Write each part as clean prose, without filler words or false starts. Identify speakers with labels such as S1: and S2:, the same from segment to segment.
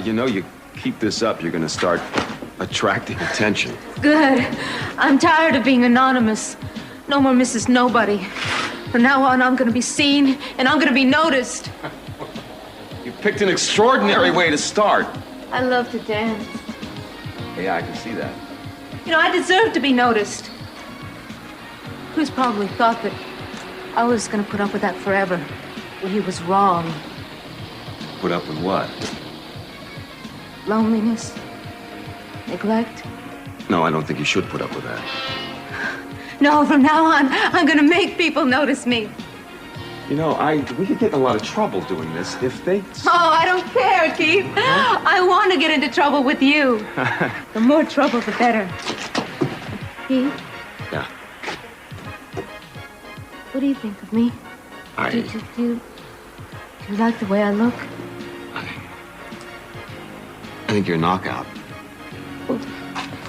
S1: You know, you keep this up, you're gonna start attracting attention.
S2: Good. I'm tired of being anonymous. No more Mrs. Nobody. From now on, I'm gonna be seen, and I'm gonna be noticed.
S1: You picked an extraordinary way to start.
S2: I love to dance.
S1: Yeah, I can see that.
S2: You know, I deserve to be noticed. Cruz probably thought that I was gonna put up with that forever. Well, he was wrong.
S1: Put up with what?
S2: Loneliness. Neglect.
S1: No, I don't think you should put up with that.
S2: No, from now on, I'm gonna make people notice me.
S1: You know, we could get in a lot of trouble doing this if they...
S2: Oh, I don't care, Keith. Huh? I want to get into trouble with you. The more trouble, the better. Keith?
S1: Yeah?
S2: What do you think of me? Do you like the way I look?
S1: I think you're a knockout.
S2: Well,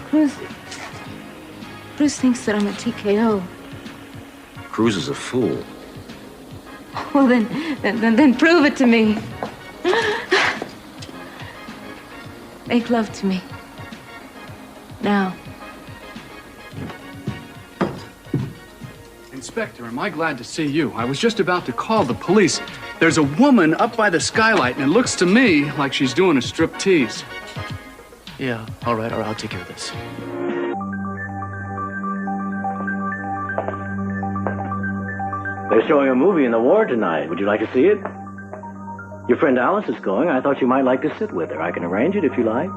S2: Cruz thinks that I'm a TKO.
S1: Cruz is a fool.
S2: Well, then prove it to me. Make love to me. Now.
S3: Inspector, am I glad to see you? I was just about to call the police. There's a woman up by the skylight, and it looks to me like she's doing a striptease. Yeah, all right, I'll take care of this.
S4: They're showing a movie in the ward tonight. Would you like to see it? Your friend Alice is going. I thought you might like to sit with her. I can arrange it if you like.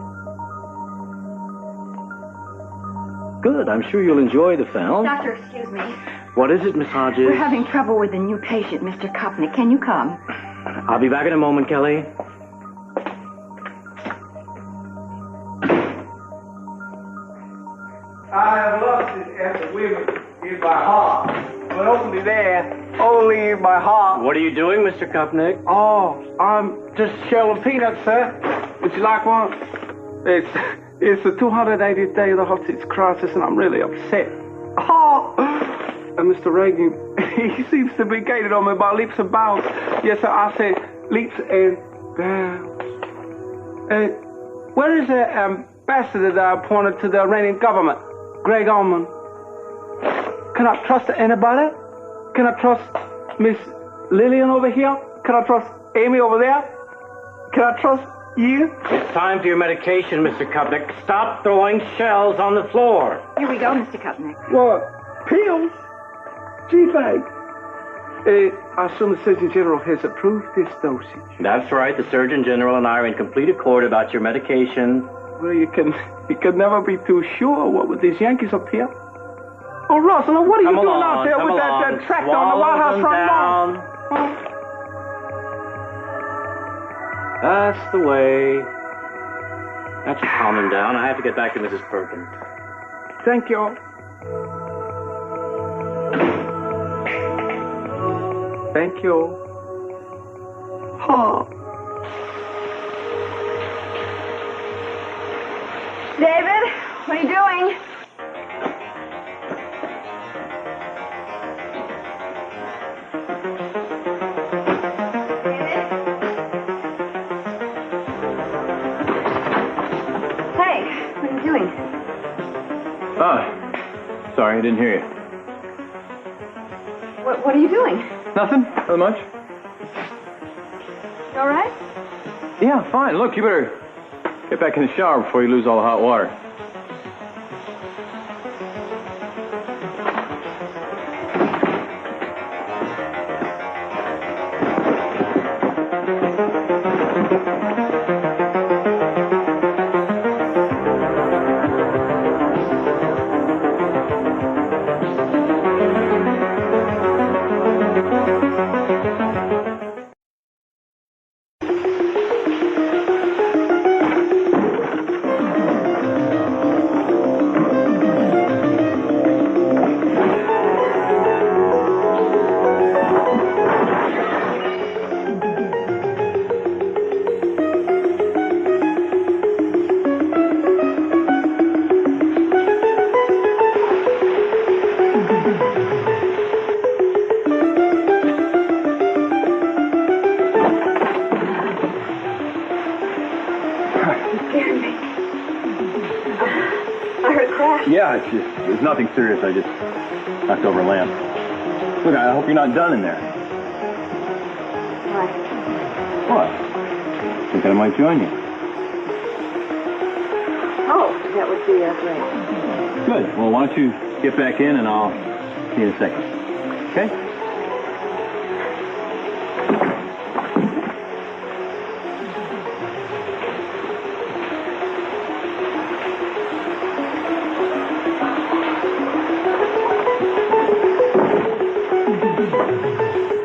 S4: Good. I'm sure you'll enjoy the film.
S5: Doctor, excuse me.
S4: What is it, Miss Hodges?
S5: We're having trouble with a new patient, Mr. Kopnick. Can you come?
S4: I'll be back in a moment, Kelly.
S6: I have lost it at the women in my heart, but only there, only in my heart.
S4: What are you doing, Mr. Kopnick?
S6: Oh, I'm just shelling peanuts, sir. Would you like one? It's the 280th day of the Hotchkiss crisis, and I'm really upset. Oh, and Mr. Reagan, he seems to be gaining on me by leaps and bounds. Yes, sir, I said leaps and bounds. Where is the ambassador that I appointed to the Iranian government? Greg Allman. Can I trust anybody? Can I trust Miss Lillian over here? Can I trust Amy over there? Can I trust you?
S4: It's time for your medication, Mr. Kopnick. Stop throwing shells on the floor.
S5: Here we go, Mr. Kopnick.
S6: What? Pills? Gee, thanks. I assume the Surgeon General has approved this dosage.
S4: That's right. The Surgeon General and I are in complete accord about your medication.
S6: Well, you can never be too sure what with these Yankees up here. Oh, Russell, what are you doing out there with that tractor on the White House front lawn?
S4: That's the way. That should calm him down. I have to get back to Mrs. Perkins.
S6: Thank you. Thank you. Oh.
S5: David, what are you doing?
S4: Sorry, I didn't hear you.
S5: What are you doing?
S4: Nothing. Not much.
S5: You all right?
S4: Yeah, fine. Look, you better get back in the shower before you lose all the hot water.
S5: scared me. I heard a crash.
S4: Yeah, it's nothing serious. I just knocked over a lamp. Look, I hope you're not done in there.
S5: Why?
S4: What? Think I might join you.
S5: Oh, that would be great.
S4: Good. Well, why don't you get back in and I'll see you in a second. Okay?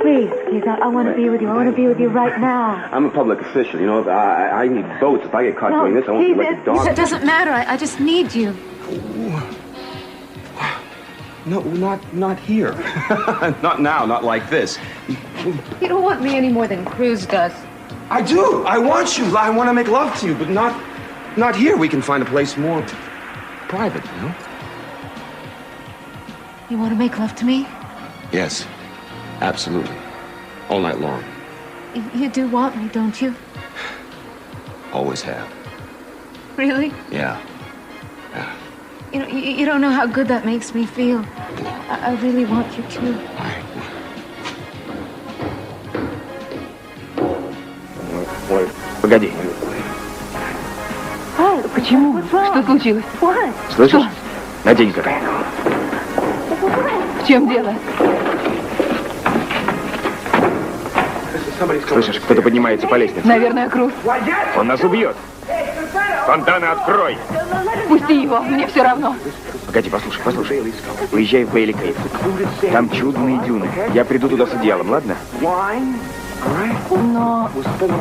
S2: Please, I want to be with you. I want to be with you right now.
S1: I'm a public official, you know. If I need votes. If I get caught doing this, I won't be like a dog.
S2: It doesn't matter. I just need you.
S1: No, not here. Not now, not like this.
S2: You don't want me any more than Cruz does.
S1: I do. I want you. I want to make love to you, but not here. We can find a place more private, you know?
S2: You want to make love to me?
S1: Yes, absolutely. All night long.
S2: You do want me, don't you?
S1: Always have.
S2: Really?
S1: Yeah.
S2: You know, you don't know how good that makes me feel. I really want you to.
S7: Погоди.
S5: Почему? Что случилось?
S7: Слышишь? Надень-ка.
S5: В чем дело?
S7: Слышишь, кто-то поднимается по лестнице.
S5: Наверное, Круз.
S7: Он нас убьет. Фонтана, открой!
S5: Пусти его, мне все равно.
S7: Погоди, послушай. Уезжай в Бейли Кейв. Там чудные дюны. Я приду туда с одеялом, ладно?
S5: Но...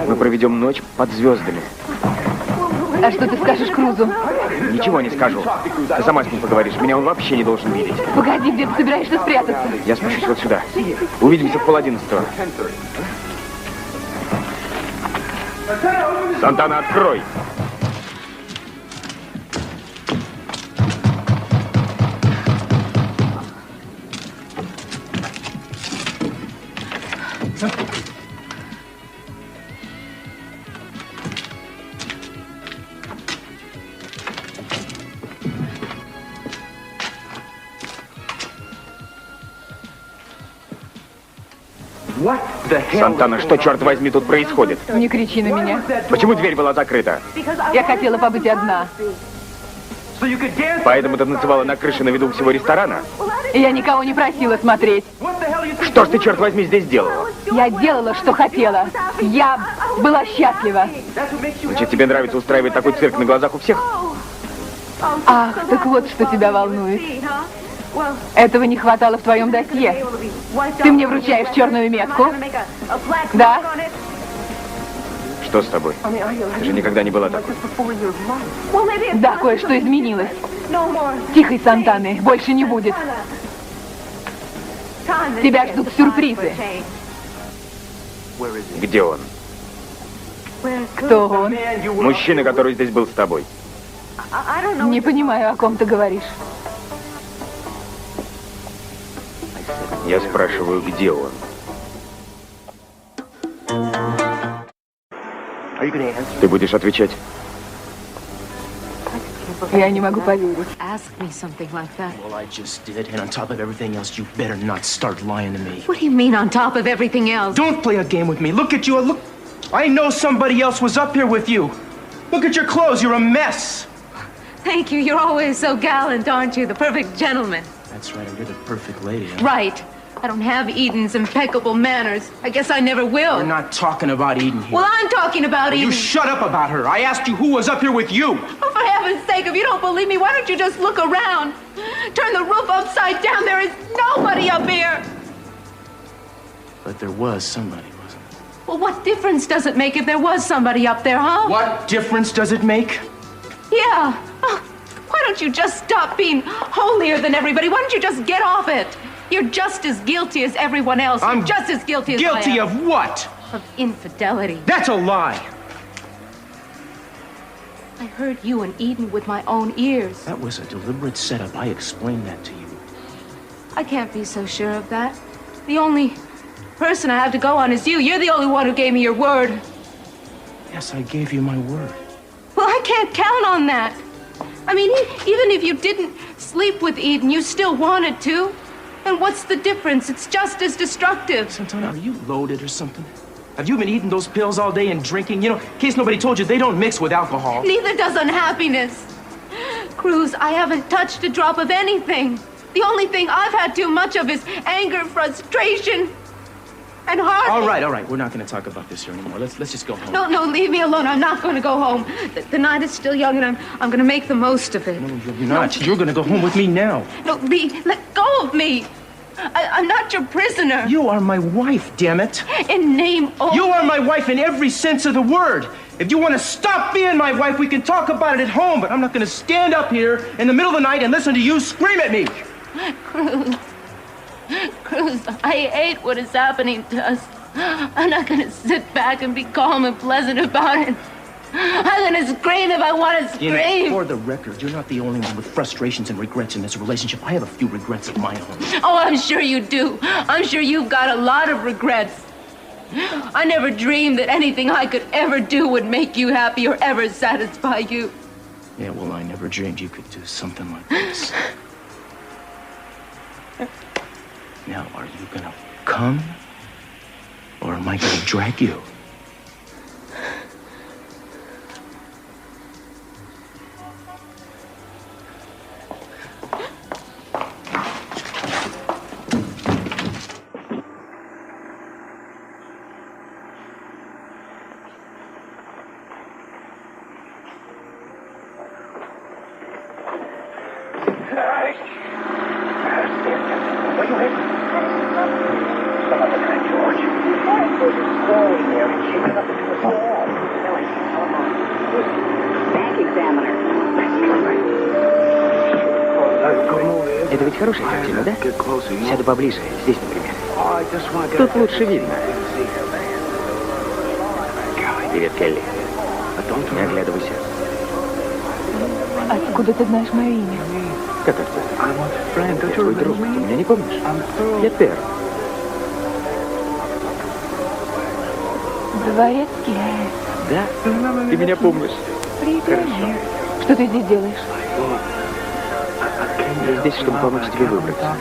S7: Мы проведем ночь под звездами.
S5: А что ты скажешь Крузу?
S7: Ничего не скажу. Ты сама с ним поговоришь. Меня он вообще не должен видеть.
S5: Погоди, где ты собираешься спрятаться?
S7: Я спущусь вот сюда. Увидимся в 10:30. Сантана, открой! Сантана, что, черт возьми, тут происходит?
S5: Не кричи на меня.
S7: Почему дверь была закрыта?
S5: Я хотела побыть одна.
S7: Поэтому ты танцевала на крыше на виду всего ресторана?
S5: Я никого не просила смотреть.
S7: Что ж ты, черт возьми, здесь делала?
S5: Я делала, что хотела. Я была счастлива.
S7: Значит, тебе нравится устраивать такой цирк на глазах у всех?
S5: Ах, так вот, что тебя волнует. Этого не хватало в твоем досье. Ты мне вручаешь черную метку? Да?
S7: Что с тобой? Ты же никогда не была такой.
S5: Да, кое-что изменилось. Тихой Сантаны больше не будет. Тебя ждут сюрпризы.
S7: Где он?
S5: Кто он?
S7: Мужчина, который здесь был с тобой.
S5: Не понимаю, о ком ты говоришь.
S7: Я спрашиваю, где он? Ты будешь отвечать?
S5: Я не могу поверить.
S2: Ask me something like that.
S8: Well, I just did, and on top of everything else, you better not start lying to me.
S2: What do you mean on top of everything else?
S8: Don't play a game with me. Look at you. Look, I know somebody else was up here with you. Look at your clothes. You're a mess.
S2: Thank you. You're always so gallant, aren't you? The perfect gentleman.
S8: That's right. You're the perfect lady. Huh?
S2: Right. I don't have Eden's impeccable manners. I guess I never will.
S8: We're not talking about Eden here.
S2: Well, I'm talking about Eden.
S8: You shut up about her. I asked you who was up here with you.
S2: Oh, for heaven's sake, if you don't believe me, why don't you just look around? Turn the roof upside down. There is nobody up here.
S8: But there was somebody, wasn't there?
S2: Well, what difference does it make if there was somebody up there, huh?
S8: What difference does it make?
S2: Yeah. Oh, why don't you just stop being holier than everybody? Why don't you just get off it? You're just as guilty as everyone else.
S8: I'm
S2: You're just as guilty as
S8: Guilty
S2: I am.
S8: of what?
S2: Of infidelity.
S8: That's a lie.
S2: I heard you and Eden with my own ears.
S8: That was a deliberate setup. I explained that to you.
S2: I can't be so sure of that. The only person I have to go on is you. You're the only one who gave me your word.
S8: Yes, I gave you my word.
S2: Well, I I can't count on that. I mean, even if you didn't sleep with Eden, you still wanted to. And what's the difference? It's just as destructive.
S8: Santana, are you loaded or something? Have you been eating those pills all day and drinking? You know, in case nobody told you, they don't mix with alcohol.
S2: Neither does unhappiness. Cruz, I haven't touched a drop of anything. The only thing I've had too much of is anger, frustration, and heartache.
S8: All right. We're not going to talk about this here anymore. Let's just go home.
S2: No, leave me alone. I'm not going to go home. The night is still young, and I'm going to make the most of it.
S8: No, you're not. You're going to go home with me now.
S2: No, Lee, let go of me. I'm not your prisoner.
S8: You are my wife, damn it.
S2: In name only.
S8: You are my wife in every sense of the word. If you want to stop being my wife, we can talk about it at home, but I'm not going to stand up here in the middle of the night and listen to you scream at me.
S2: Cruz, I hate what is happening to us. I'm not going to sit back and be calm and pleasant about it. I'm going to scream if I want to scream.
S8: You know, for the record, you're not the only one with frustrations and regrets in this relationship. I have a few regrets of my own.
S2: Oh, I'm sure you do. I'm sure you've got a lot of regrets. I never dreamed that anything I could ever do would make you happy or ever satisfy you.
S8: Yeah, well, I never dreamed you could do something like this. Now, are you gonna come? Or am I gonna drag you?
S7: Это ведь хорошая картина, да? Сяду поближе, здесь, например. Тут лучше видно. Привет, Келли. Не оглядывайся.
S5: Откуда ты знаешь мое имя?
S7: Как это? Я твой друг, ты меня не помнишь? Я Тер.
S5: Дворецкий.
S7: Да? Ты меня помнишь? Хорошо.
S5: Что ты здесь делаешь?
S7: Я здесь, чтобы помочь тебе выбраться.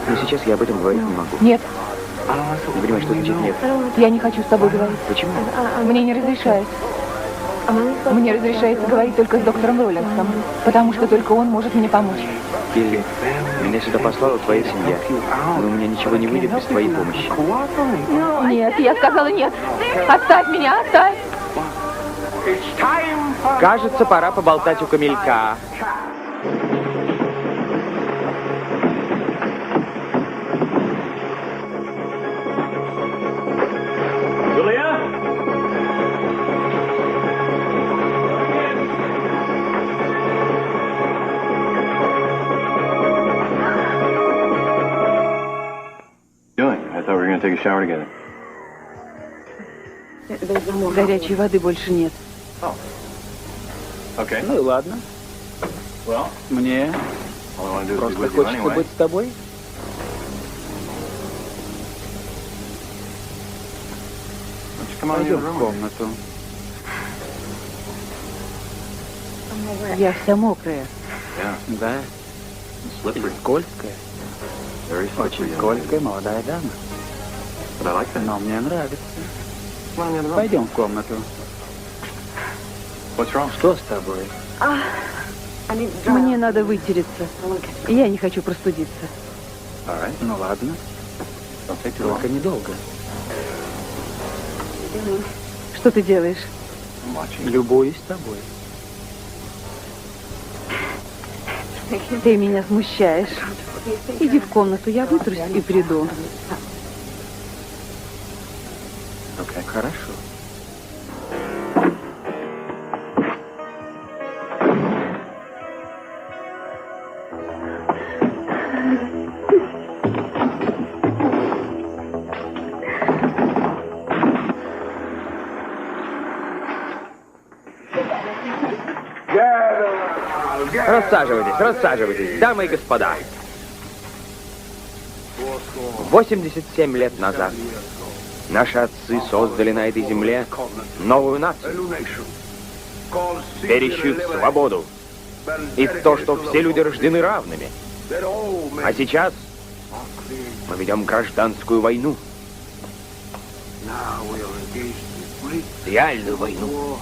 S7: Но сейчас я об этом говорить не могу.
S5: Нет.
S7: Не понимаешь, что значит нет?
S5: Я не хочу с тобой говорить.
S7: Почему?
S5: Мне не разрешают. Мне разрешается говорить только с доктором Роллинсом, потому что только он может мне помочь.
S7: Келли, меня сюда послала твоя семья, но у меня ничего не выйдет без твоей помощи.
S5: Нет, я сказала нет. Оставь меня, оставь.
S7: Кажется, пора поболтать у камелька.
S9: Take a shower together.
S5: Горячей воды больше нет.
S9: Okay.
S7: Ну и ладно.
S9: Well,
S7: Мне
S9: all I want to do is be
S7: просто
S9: with you
S7: хочется
S9: anyway.
S7: быть с тобой.
S9: Why don't you come on in
S7: Пойдем
S9: the
S7: в
S9: room?
S7: комнату.
S5: Я вся мокрая.
S9: Yeah,
S7: Да,
S9: slippery.
S7: скользкая.
S9: Very slippery.
S7: Очень скользкая молодая дама.
S9: But I like that.
S7: Но мне нравится.
S9: Come on in the other room.
S7: Пойдем в комнату.
S9: What's wrong?
S7: Что с тобой?
S5: Мне надо вытереться. Я не хочу простудиться.
S9: All right.
S7: Ну ладно,
S9: Don't take too long.
S7: только недолго.
S5: Что ты делаешь?
S9: I'm watching.
S7: Любуюсь тобой.
S5: Ты меня смущаешь. Иди в комнату, я вытрусь и приду.
S9: Okay.
S7: Хорошо. Рассаживайтесь, рассаживайтесь, дамы и господа. 87 лет назад наши отцы создали на этой земле новую нацию. верящих в свободу и в то, что все люди рождены равными. А сейчас мы ведем гражданскую войну. Реальную войну,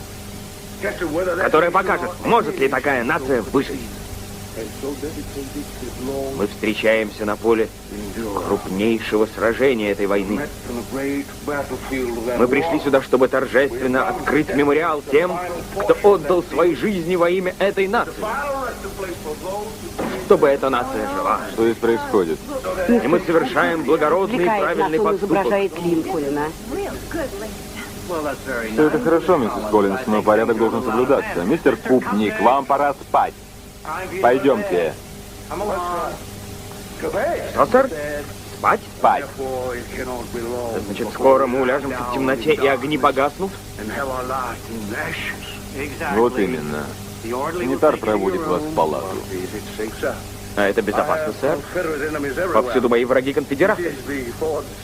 S7: которая покажет, может ли такая нация выжить. Мы встречаемся на поле крупнейшего сражения этой войны. Мы пришли сюда, чтобы торжественно открыть мемориал тем, кто отдал свои жизни во имя этой нации. Чтобы эта нация жила.
S10: Что здесь происходит?
S7: И мы совершаем благородный и правильный поступок.
S10: Все это хорошо, миссис Коллинз, но порядок должен соблюдаться. Мистер Пупник, вам пора спать. Пойдемте.
S7: Что, сэр? Спать?
S10: Спать.
S7: Значит, скоро мы уляжемся в темноте, и огни погаснут?
S10: Вот именно. Санитар проводит вас в палату.
S7: А это безопасно, сэр? Повсюду мои враги конфедераты.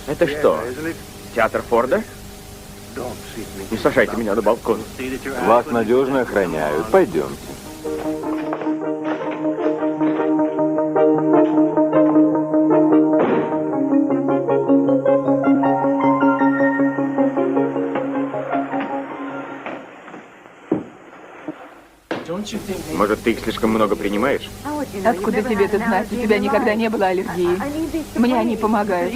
S7: Это что, театр Форда? Не сажайте меня на балкон.
S10: Вас надежно охраняют. Пойдемте.
S7: Может, ты их слишком много принимаешь?
S5: Откуда тебе это знать? У тебя никогда не было аллергии. Мне они помогают.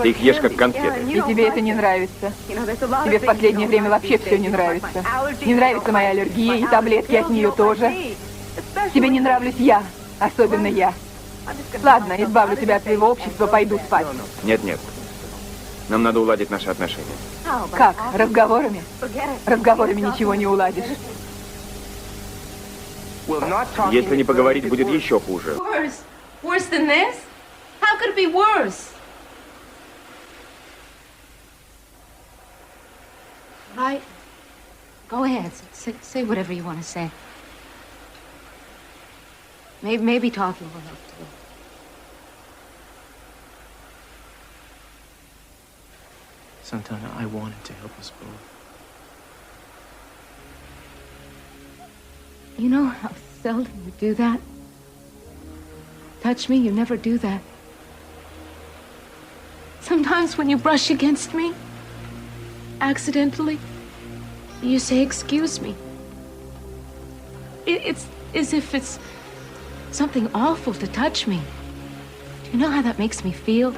S7: Ты их ешь как конфеты.
S5: И тебе это не нравится. Тебе в последнее время вообще все не нравится. Не нравится моя аллергия, и таблетки от нее тоже. Тебе не нравлюсь я, особенно я. Ладно, избавлю тебя от своего общества, пойду спать.
S7: Нет. Нам надо уладить наши отношения.
S5: Как? Разговорами? Разговорами ничего не уладишь.
S7: Если не поговорить, будет еще хуже.
S2: Worse? Worse than this? How could it be worse? Right. Go ahead. Say whatever you want to say. Maybe talking will help too.
S8: Santana, I wanted to help us both.
S2: You know how seldom you do that? Touch me, you never do that. Sometimes when you brush against me, accidentally, you say, "Excuse me." It's as if it's something awful to touch me. Do you know how that makes me feel?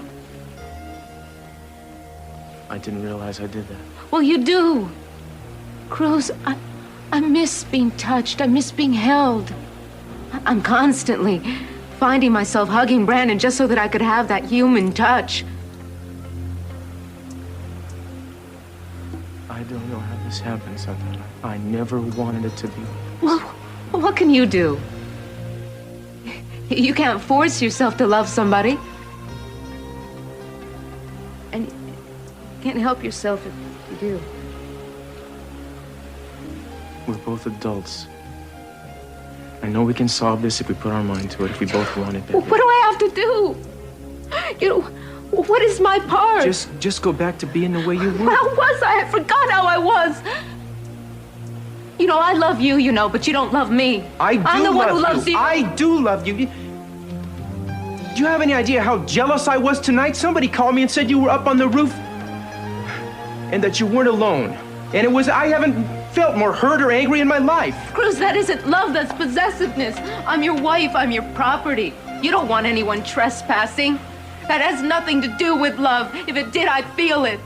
S8: I didn't realize I did that.
S2: Well, you do. Cruz, I miss being touched. I miss being held. I'm constantly finding myself hugging Brandon just so that I could have that human touch.
S8: I don't know how this happened, Santana. I never wanted it to be.
S2: Well, what can you do? You can't force yourself to love somebody. And you can't help yourself if you do.
S8: We're both adults. I know we can solve this if we put our mind to it, if we both want it.
S2: What do I have to do? You know, what is my part?
S8: Just go back to being the way you were.
S2: How was I? I forgot how I was. You know, I love you, you know, but you don't love me. I'm the one who loves you.
S8: I do love you. Do you have any idea how jealous I was tonight? Somebody called me and said you were up on the roof and that you weren't alone. And it was, I haven't felt more hurt or angry in my life.
S2: Cruz, that isn't love, that's possessiveness. I'm your wife, I'm your property. You don't want anyone trespassing. That has nothing to do with love. If it did, I'd feel it.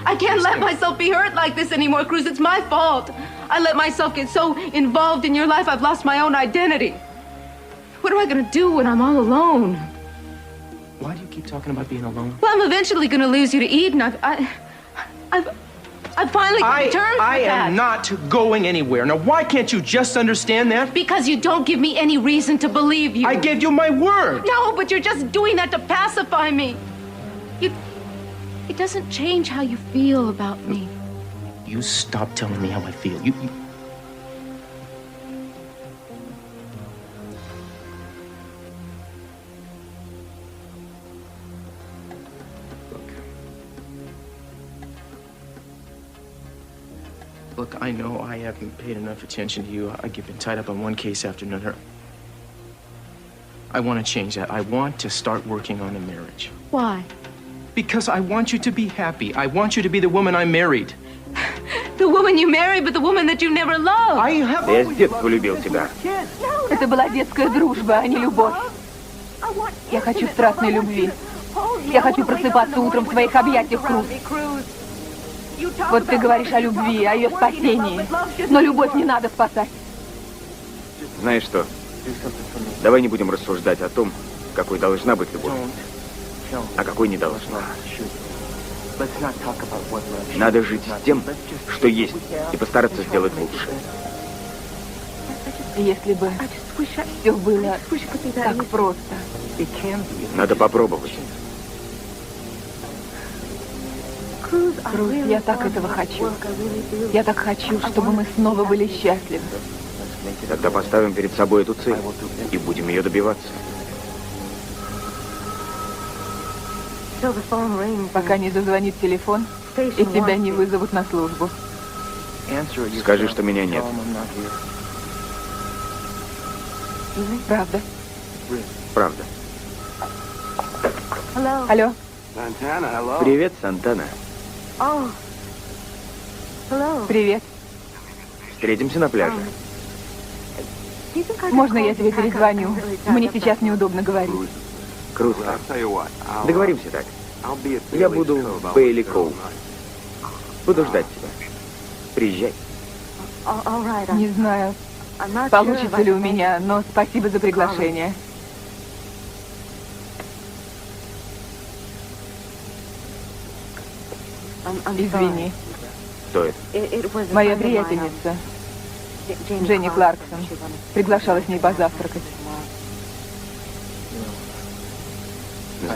S2: I can't let myself be hurt like this anymore, Cruz. It's my fault. I let myself get so involved in your life, I've lost my own identity. What am I gonna do when I'm all alone?
S8: Why do you keep talking about being alone?
S2: Well, I'm eventually gonna lose you to Eden. I've finally come to terms with that.
S8: I am not going anywhere. Now, why can't you just understand that?
S2: Because you don't give me any reason to believe you.
S8: I gave you my word.
S2: No, but you're just doing that to pacify me. It doesn't change how you feel about me.
S8: You stop telling me how I feel. You... Look, I know I haven't paid enough attention to you. I've been tied up on one case after another. I want to change that. I want to start working on a marriage.
S2: Why?
S8: Because I want you to be happy. I want you to be the woman I married.
S2: The woman you married, but the woman that you never loved.
S7: Я с детства любил тебя.
S5: Это была детская дружба, а не любовь. Я хочу страстной любви. Я хочу просыпаться утром в твоих объятиях, Круз. Вот ты говоришь о любви, о ее спасении. Но любовь не надо спасать.
S7: Знаешь что? Давай не будем рассуждать о том, какой должна быть любовь, а какой не должна. Надо жить с тем, что есть, и постараться сделать лучше.
S5: Если бы все было так просто.
S7: Надо попробовать.
S5: Круз, я так этого хочу. Я так хочу, чтобы мы снова были счастливы.
S7: Тогда поставим перед собой эту цель и будем ее добиваться.
S5: Пока не зазвонит телефон, и тебя не вызовут на службу.
S7: Скажи, что меня нет.
S5: Правда?
S7: Правда.
S5: Алло.
S7: Привет, Сантана.
S5: Привет.
S7: Встретимся на пляже.
S5: Можно я тебе перезвоню? Мне сейчас неудобно говорить.
S7: Круто. Договоримся так. Я буду в Бейли Коув. Буду ждать тебя. Приезжай.
S5: Не знаю, получится ли у меня, но спасибо за приглашение. Извини.
S7: Кто это?
S5: Моя приятельница, Дженни Кларксон. Приглашала с ней позавтракать.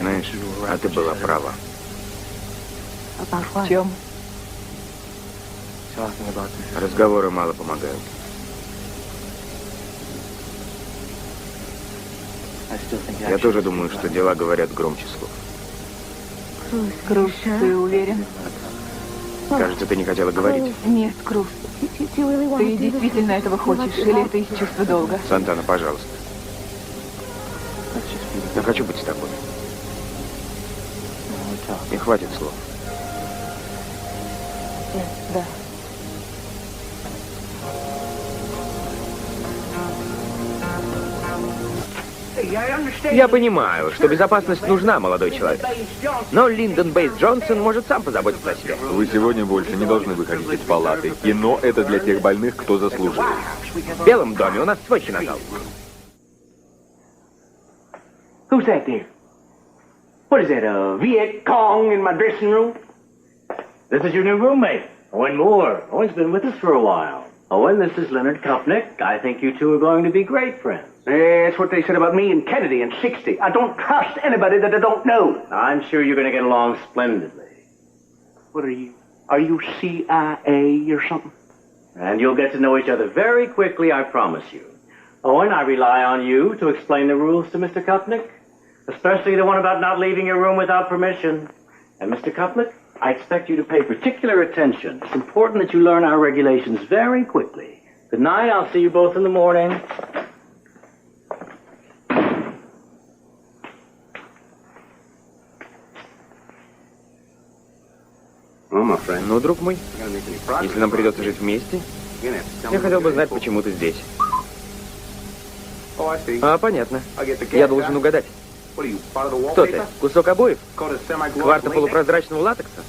S7: Знаешь, а ты была права.
S5: В чем?
S7: Разговоры мало помогают. Я тоже думаю, что дела говорят громче слов.
S5: Круз, ты уверен?
S7: Кажется, ты не хотела говорить.
S5: Нет, Круз. Ты действительно этого хочешь, или это из чувства долга?
S7: Сантана, пожалуйста. Я хочу быть с тобой. И хватит слов.
S5: Да.
S7: Я понимаю, что безопасность нужна, молодой человек. Но Линдон Бейс Джонсон может сам позаботиться о себе.
S10: Вы сегодня больше не должны выходить из палаты. Кино — это для тех больных, кто заслуживает.
S7: В Белом доме у нас свой кинозал.
S11: Who's that there? What is that, a Viet Cong in my dressing room?
S4: This is your new roommate, Owen Moore. Owen's been with us for a while. Owen, this is Leonard Kopnick. I think you two are going to be great friends.
S11: That's what they said about me and Kennedy in 60. I don't trust anybody that I don't know.
S4: I'm sure you're going to get along splendidly.
S11: What are you? Are you CIA or something?
S4: And you'll get to know each other very quickly, I promise you. Owen, I rely on you to explain the rules to Mr. Kopnick, especially the one about not leaving your room without permission. And Mr. Kopnick, I expect you to pay particular attention. It's important that you learn our regulations very quickly. Good night. I'll see you both in the morning.
S7: Ну, друг мой, если нам придется жить вместе, я хотел бы знать, почему ты здесь. А, понятно. Я должен угадать. Кто ты? Кусок обоев? Кварта полупрозрачного латекса?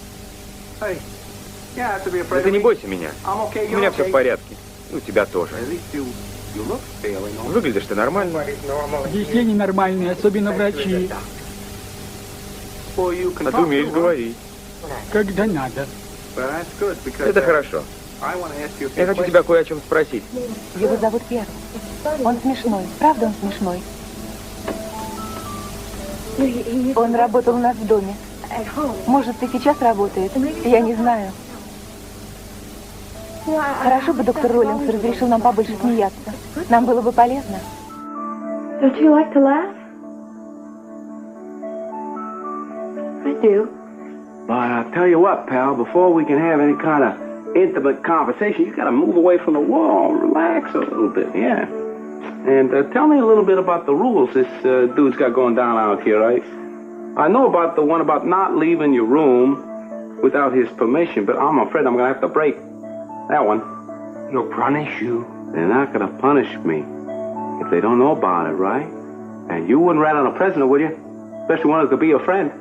S7: Да ты не бойся меня. У меня все в порядке. У тебя тоже. Выглядишь ты нормально.
S12: Здесь все ненормальные, особенно врачи.
S7: А ты умеешь говорить.
S12: Когда надо.
S7: Это хорошо. Я хочу тебя кое о чем спросить.
S5: Его зовут Пьер. Он смешной. Правда, он смешной? Он работал у нас в доме. Может, и сейчас работает. Я не знаю. Хорошо бы доктор Роллинс разрешил нам побольше смеяться. Нам было бы полезно.
S13: Don't you like to laugh? I do.
S11: But I'll tell you what, pal, before we can have any kind of
S6: intimate conversation, you gotta move away from the wall, relax a little bit, yeah. And tell me a little bit about the rules this dude's got going down out here, right? I know about the one about not leaving your room without his permission, but I'm afraid I'm gonna have to break that one.
S11: He'll punish you.
S6: They're not gonna punish me if they don't know about it, right? And you wouldn't rat on a prisoner, would you? Especially one who could be your friend.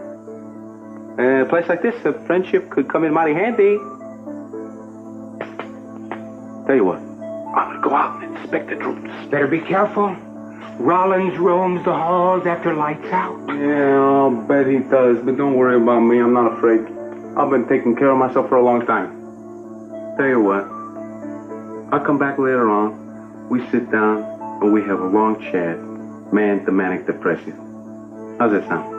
S6: In a place like this, a friendship could come in mighty handy. Tell you what, I'm gonna go out and inspect the troops.
S11: Better be careful. Rollins roams the halls after lights out.
S6: Yeah, I'll bet he does, but don't worry about me, I'm not afraid. I've been taking care of myself for a long time. Tell you what, I'll come back later on, we sit down, and we have a long chat, man to manic depressive. How's that sound?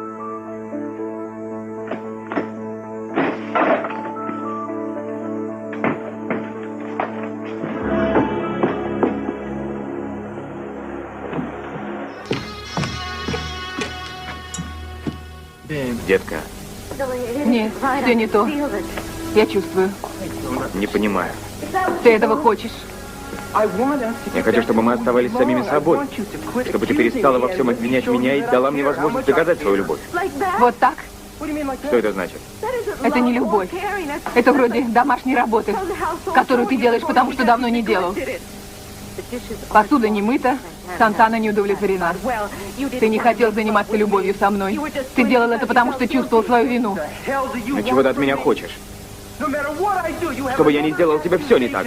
S7: Детка,
S5: Нет, все не то. Я чувствую.
S7: не понимаю.
S5: Ты этого хочешь?
S7: Я хочу, чтобы мы оставались самими собой. Чтобы ты перестала во всем обвинять меня и дала мне возможность доказать свою любовь.
S5: Вот так?
S7: Что это значит?
S5: Это не любовь. Это вроде домашней работы, которую ты делаешь, потому что давно не делал. Посуда не мыта, Сантана не удовлетворена. Ты не хотел заниматься любовью со мной. Ты делал это, потому что чувствовал свою вину.
S7: Ну чего ты от меня хочешь? Чтобы я не сделал тебе все не так.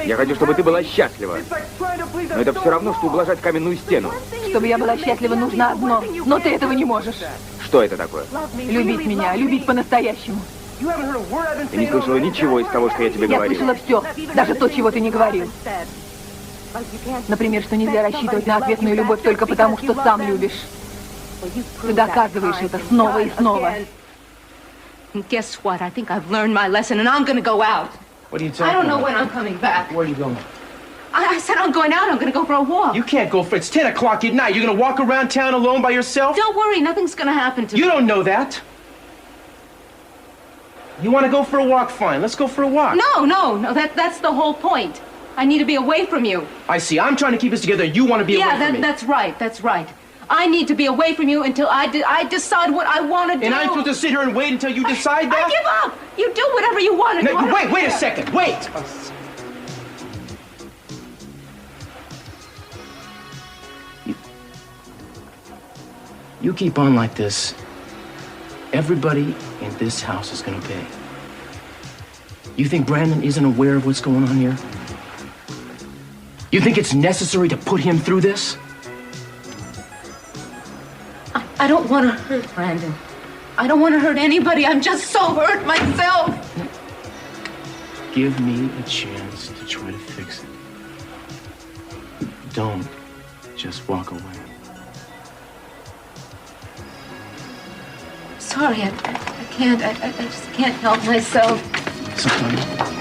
S7: Я хочу, чтобы ты была счастлива. Но это все равно, что ублажать каменную стену.
S5: Чтобы я была счастлива, нужно одно. Но ты этого не можешь.
S7: Что это такое?
S5: Любить меня, любить по-настоящему.
S7: Ты не слышала ничего из того, что я тебе говорил.
S5: Я слышала все, даже то, чего ты не говорил. Например, что нельзя рассчитывать на ответную любовь только потому, что сам любишь. Ты доказываешь это снова и снова.
S2: And guess what? I think I've learned my lesson, and I'm gonna go out.
S8: What are you talking about?
S2: I don't know when I'm coming back.
S8: Where are you going?
S2: I said I'm going out. I'm gonna go for a walk.
S8: You can't go for it's 10 o'clock at night. You're gonna walk around town alone by yourself?
S2: Don't worry, nothing's gonna happen to me.
S8: You don't know that. You want to go for a walk? Fine. Let's go for a walk.
S2: No. That's the whole point. I need to be away from you.
S8: I see. I'm trying to keep us together. You want to be away from me.
S2: Yeah, that's right. I need to be away from you until I decide what I want to do.
S8: And I'm supposed to sit here and wait until you decide that?
S2: I give up. You do whatever you want to do.
S8: No, wait a second. Wait. You keep on like this, everybody in this house is going to pay. You think Brandon isn't aware of what's going on here? You think it's necessary to put him through this?
S2: I don't want to hurt Brandon. I don't want to hurt anybody. I'm just so hurt myself.
S8: Give me a chance to try to fix it. Don't just walk away.
S2: Sorry, I can't. I just can't help myself.
S8: Sometimes.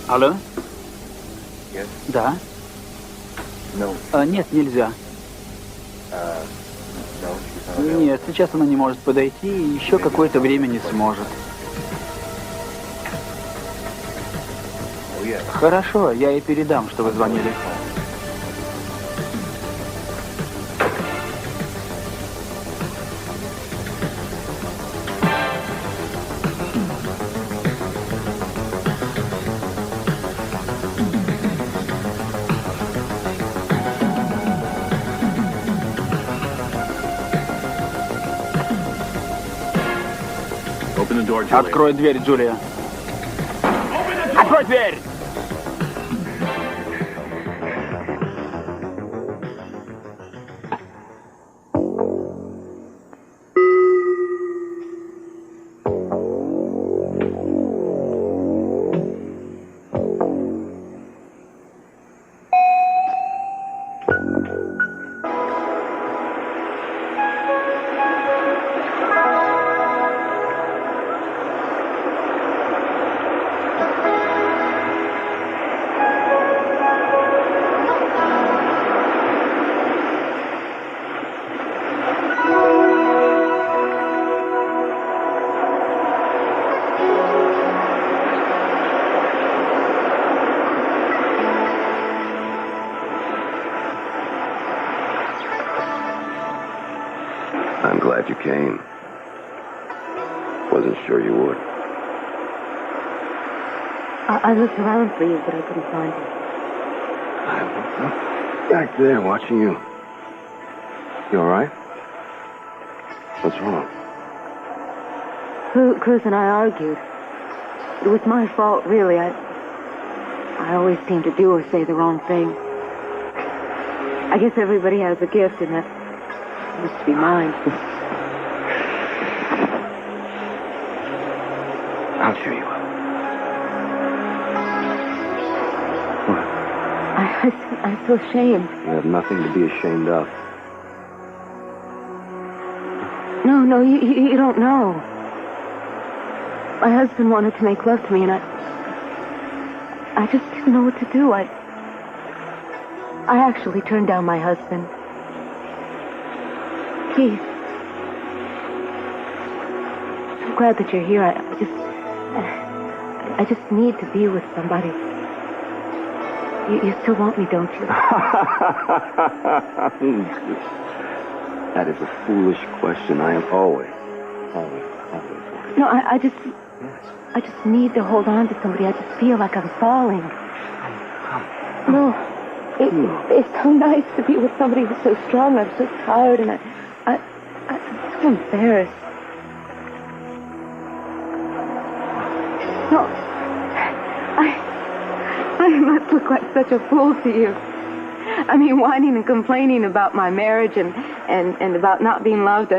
S12: Алло?
S9: Yes.
S12: Да.
S9: No.
S12: Нет, нельзя.
S9: No, she's not available.
S12: Нет, сейчас она не может подойти и еще какое-то время не сможет.
S9: Oh, yeah.
S12: Хорошо, я ей передам, что вы звонили. Открой дверь, Джулия. Открой дверь!
S9: Wasn't sure you would.
S13: I looked around for you, but I couldn't find you.
S9: I was up back there watching you. You all right? What's wrong?
S13: Cruz and I argued. It was my fault, really. I always seem to do or say the wrong thing. I guess everybody has a gift, and that must be mine.
S9: I'll cheer you up.
S13: I'm so ashamed.
S9: You have nothing to be ashamed of.
S13: No, you don't know. My husband wanted to make love to me, and I just didn't know what to do. I actually turned down my husband. Keith. I'm glad that you're here. I just need to be with somebody. You still want me, don't you?
S9: That is a foolish question. I am always.
S13: No, I just need to hold on to somebody. I just feel like I'm falling. No, it's so nice to be with somebody who's so strong. I'm so tired, and I'm so embarrassed. No, I must look like such a fool to you. I mean, whining and complaining about my marriage and about not being loved.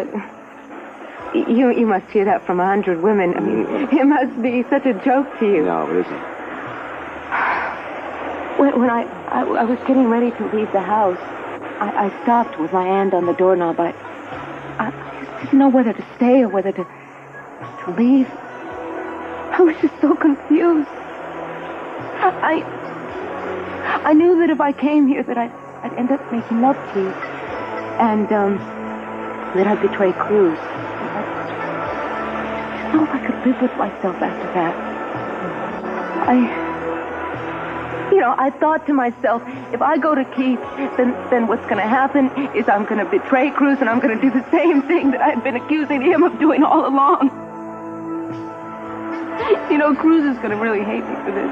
S13: You must hear that from 100 women. I mean, it must be such a joke to you.
S9: No, it isn't.
S13: When I was getting ready to leave the house, I stopped with my hand on the doorknob. I just didn't know whether to stay or whether to leave. I was just so confused. I knew that if I came here that I'd end up making love to you. And that I'd betray Cruz. I didn't know if I could live with myself after that. I thought to myself, if I go to Keith, then what's going to happen is I'm going to betray Cruz, and I'm going to do the same thing that I'd been accusing him of doing all along. Cruz is going to really hate me for this.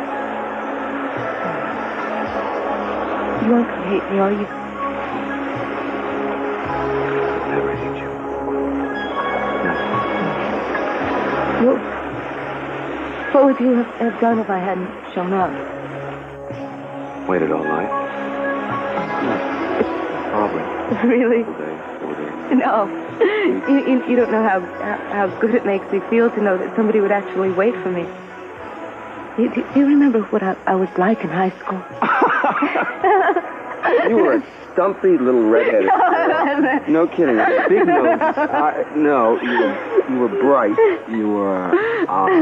S13: You aren't going to hate me, are you?
S9: I'll never hate you.
S13: No. What would you have done if I hadn't shown up?
S9: Waited all night? Probably.
S13: Really?
S9: 4 days.
S13: No. You don't know how good it makes me feel to know that somebody would actually wait for me. Do you remember what I was like in high school?
S9: You were a stumpy little redheaded girl. No kidding. Big nose. No, you were bright. You were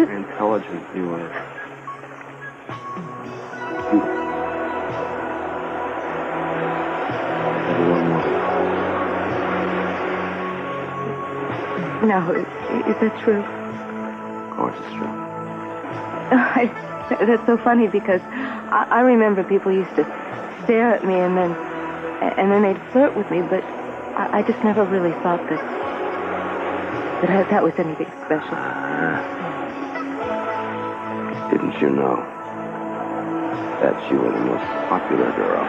S9: intelligent. You were beautiful.
S13: No, is that true?
S9: Of course it's true.
S13: That's so funny because I remember people used to stare at me and then they'd flirt with me, but I just never really thought that was anything special.
S9: Didn't you know that you were the most popular girl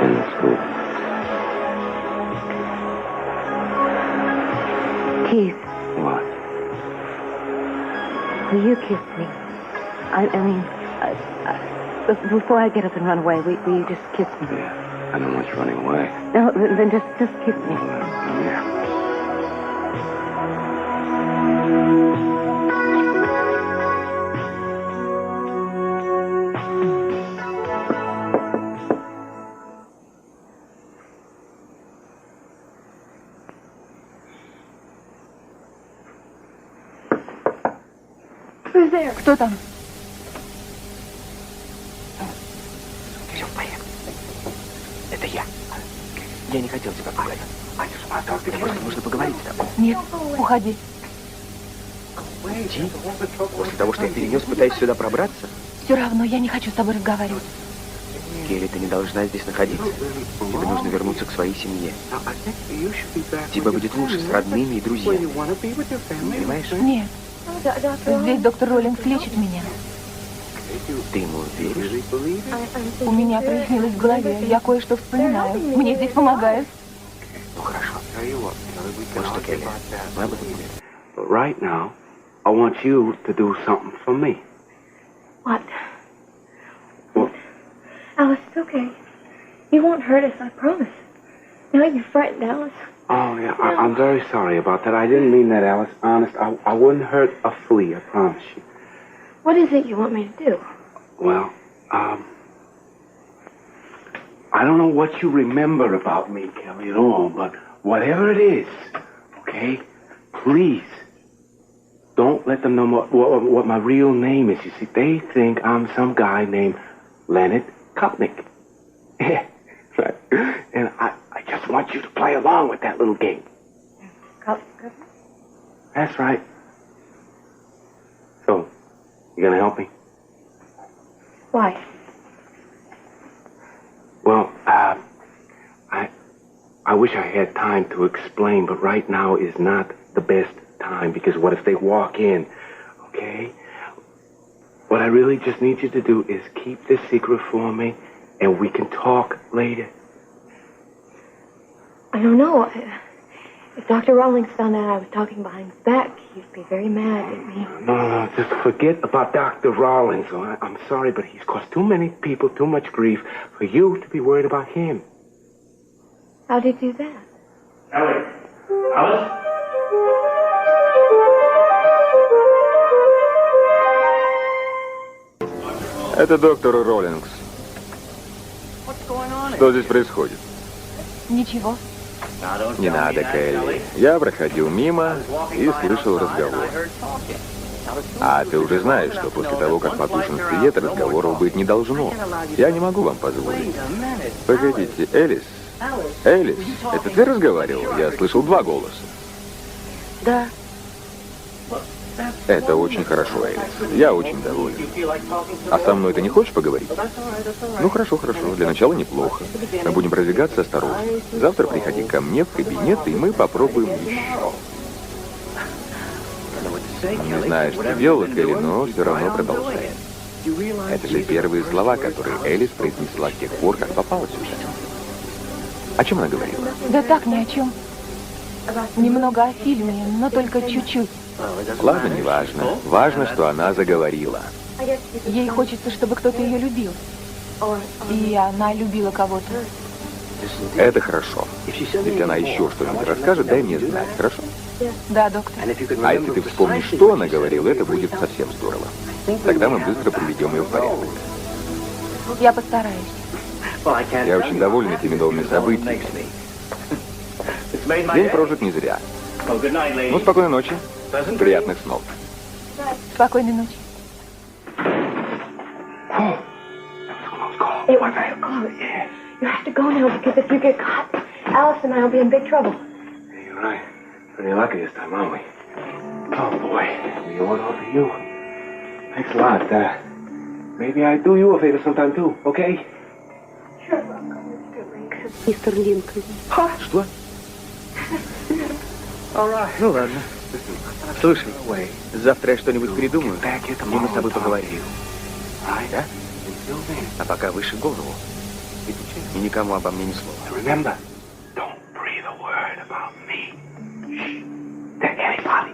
S9: in the school?
S13: Keith.
S9: What?
S13: Will you kiss me? Before I get up and run away, will you just kiss me?
S9: Yeah, I don't want you running away.
S13: No, then just kiss me.
S9: Yeah.
S13: Who's there? Кто там?
S11: Все в порядке. Это я. Я не хотел тебя пугать. Просто нужно поговорить с тобой.
S5: Нет, уходи.
S7: Уйти? После того, что я перенес, пытаясь сюда пробраться?
S5: Все равно я не хочу с тобой разговаривать.
S11: Келли, ты не должна здесь находиться. Тебе нужно вернуться к своей семье. Тебе будет лучше с родными и друзьями. Понимаешь?
S5: Нет. Здесь доктор Роллингс лечит меня.
S11: Ты ему веришь?
S5: У меня прояснилось в голове. Я кое-что вспоминаю. Мне здесь помогают.
S11: Ну хорошо. Вот что, Келли, мы об этом говорим.
S6: But right now, I want you to do something for me.
S13: What?
S6: Well,
S13: Alice, it's okay. You won't hurt us, I promise. Now you're frightened, Alice.
S6: oh, yeah, I'm very sorry about that. I didn't mean that, Alice. Honest, I wouldn't hurt a flea, I promise you.
S13: What is it you want me to do?
S6: Well, I don't know what you remember about me, Kelly, at all, but whatever it is, okay, please don't let them know what my real name is. You see, they think I'm some guy named Leonard Kopnick. Right. And I just want you to play along with that little game.
S13: Kopnick?
S6: That's right. So, you gonna help me?
S13: Why?
S6: Well, I wish I had time to explain, but right now is not the best time, because what if they walk in, okay? What I really just need you to do is keep this secret for me, and we can talk later.
S13: I don't know. If Dr. Rawlings found out I was talking behind his back, he'd be very mad at me.
S6: No, just forget about Dr. Rawlings. I'm sorry, but he's caused too many people too much grief for you to be worried about him.
S13: How'd he do that?
S4: Ellie. Alice?
S10: Это доктор Роллингс. Что здесь происходит?
S5: Ничего.
S10: Не надо, Келли. Я проходил мимо и слышал разговор. А ты уже знаешь, что после того, как потушен свет, разговоров быть не должно. Я не могу вам позволить. Погодите, Элис? Элис, это ты разговаривал? Я слышал 2 голоса.
S13: Да.
S10: Это очень хорошо, Элис. Я очень доволен. А со мной ты не хочешь поговорить? Ну, хорошо. Для начала неплохо. Мы будем продвигаться осторожно. Завтра приходи ко мне в кабинет, и мы попробуем еще. Не знаю, что делала Келли, но все равно продолжай. Это же первые слова, которые Элис произнесла с тех пор, как попала сюда. О чем она говорила?
S5: Да так, ни о чем. Немного о фильме, но только чуть-чуть.
S10: Ладно, не важно. Важно, что она заговорила.
S5: Ей хочется, чтобы кто-то ее любил. И она любила кого-то.
S10: Это хорошо. Если она еще что-нибудь расскажет, дай мне знать, хорошо?
S5: Да, доктор.
S10: А если ты вспомнишь, что она говорила, это будет совсем здорово. Тогда мы быстро приведем ее в порядок.
S5: Я постараюсь.
S10: Я очень доволен этими новыми событиями. День прожит не зря. Ну, спокойной ночи. Приятных снов.
S5: Спокойной ночи.
S13: It was very close. You have to go now, because if you get caught, Alice and I will be in big trouble.
S6: You're right. Pretty lucky this time, aren't we? Oh, boy. We owe it all to you. Thanks a lot. Maybe I do you a favor sometime, too, okay?
S13: Sure, Мистер Линкольн.
S11: Что? Ну ладно. Слушай, завтра я что-нибудь придумаю, и мы с тобой поговорим. Да? А пока выше голову. И никому обо мне ни слова.
S6: Remember, don't breathe a word about me. Shh. To anybody.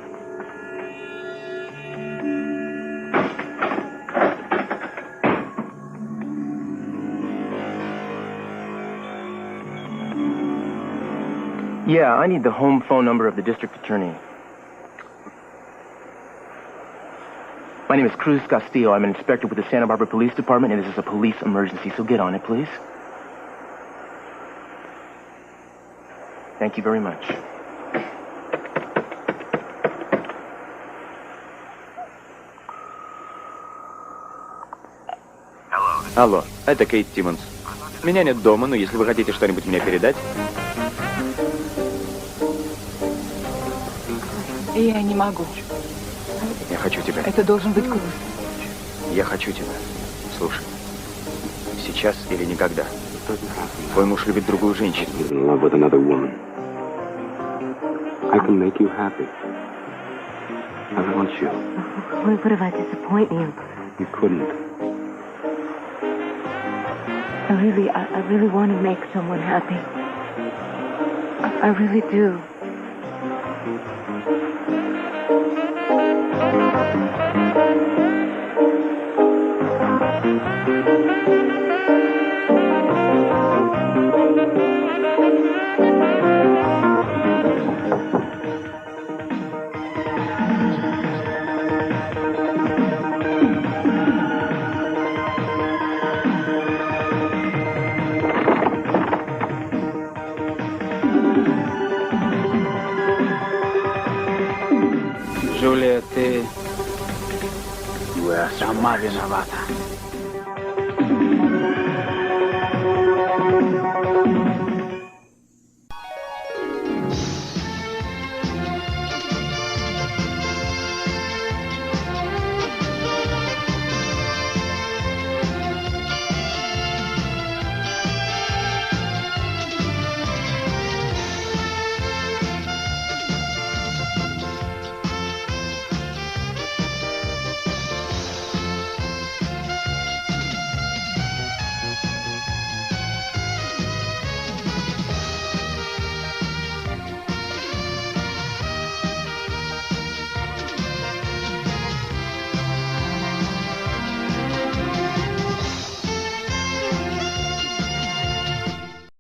S8: Yeah, I need the home phone number of the district attorney. My name is Cruz Castillo. I'm an inspector with the Santa Barbara Police Department, and this is a police emergency, so get on it, please. Thank you very much.
S11: Алло, это Кейт Тиммонс. Меня нет дома, но если вы хотите что-нибудь мне передать...
S5: Я не могу.
S11: Я хочу тебя.
S5: Это должен быть Круз.
S11: Я хочу тебя. Слушай, Сейчас или никогда. Твой муж любит другую женщину.
S9: In love with another woman. I can make you happy. I want you.
S13: What if I disappoint you?
S9: You couldn't.
S13: I really want to make someone happy. I really do.
S12: Джулия, ты сама виновата.